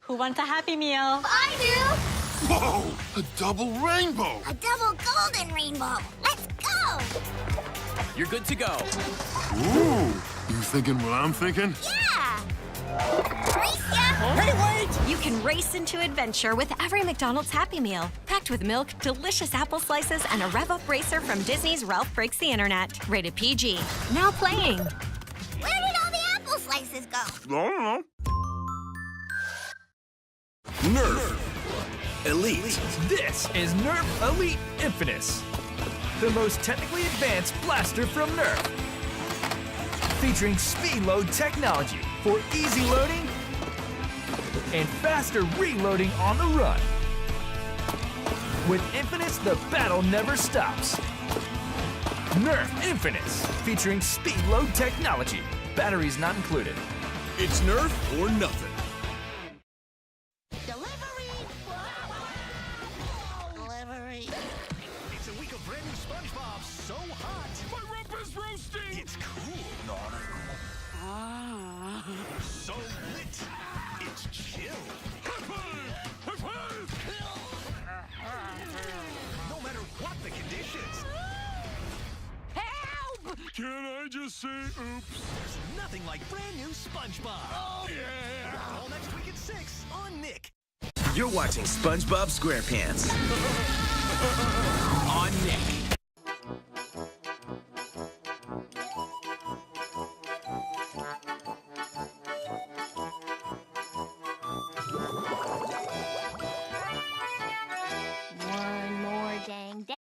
Who wants a Happy Meal? I do! Whoa! A double rainbow! A double golden rainbow! Let's go! You're good to go. Ooh! You thinking what I'm thinking? Yeah! Race ya! Hey, wait! You can race into adventure with every McDonald's Happy Meal. Packed with milk, delicious apple slices, and a rev-up racer from Disney's Ralph Breaks the Internet. Rated PG. Now playing. Where did all the apple slices go? I don't know. Nerf Elite. This is Nerf Elite Infinus, the most technically advanced blaster from Nerf. Featuring speed load technology for easy loading and faster reloading on the run. With Infinus, the battle never stops. Nerf Infinus, featuring speed load technology. Batteries not included. It's Nerf or nothing. Delivery. It's a week of brand new SpongeBob, so hot. My rub is roasting. It's cool. So lit. It's chill. No matter what the conditions. Help! Can I just say oops? There's nothing like brand new SpongeBob. Oh, Yeah. All next week at 6 on Nick. You're watching SpongeBob SquarePants on Nick. One more dang day.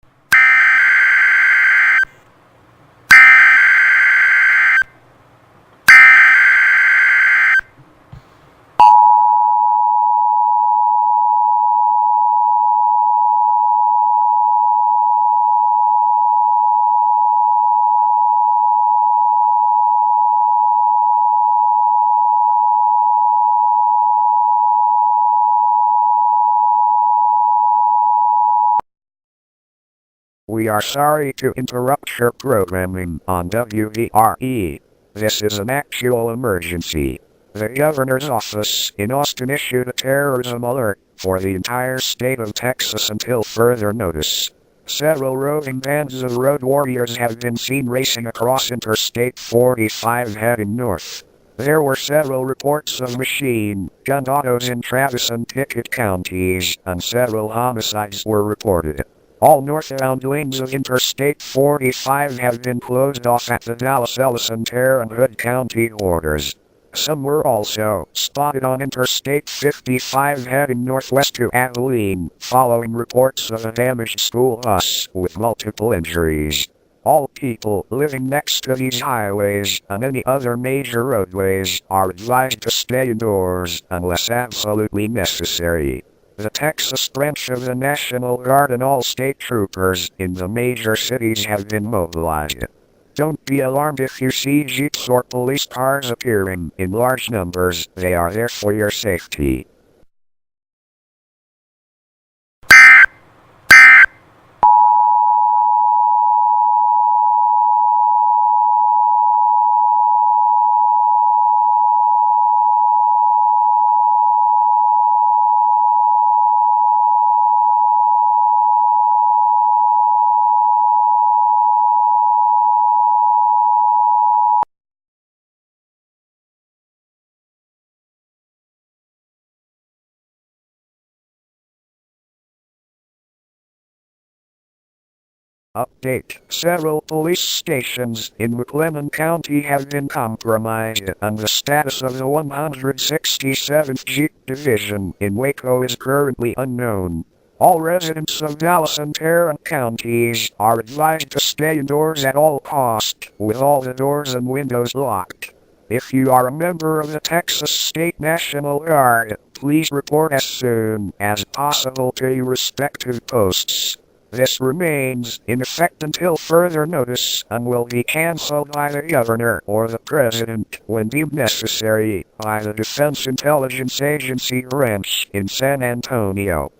We are sorry to interrupt your programming on WVRE. This is an actual emergency. The governor's office in Austin issued a terrorism alert for the entire state of Texas until further notice. Several roving bands of road warriors have been seen racing across Interstate 45 heading north. There were several reports of machine gun autos in Travis and Pickett counties, and several homicides were reported. All northbound lanes of Interstate 45 have been closed off at the Dallas, Ellison, Terre and Hood County borders. Some were also spotted on Interstate 55 heading northwest to Abilene, following reports of a damaged school bus with multiple injuries. All people living next to these highways and any other major roadways are advised to stay indoors unless absolutely necessary. The Texas branch of the National Guard and all state troopers in the major cities have been mobilized. Don't be alarmed if you see jeeps or police cars appearing in large numbers. They are there for your safety. Update. Several police stations in McLennan County have been compromised, and the status of the 167th Jeep Division in Waco is currently unknown. All residents of Dallas and Tarrant counties are advised to stay indoors at all costs, with all the doors and windows locked. If you are a member of the Texas State National Guard, please report as soon as possible to your respective posts. This remains in effect until further notice and will be canceled by the governor or the president when deemed necessary by the Defense Intelligence Agency branch in San Antonio.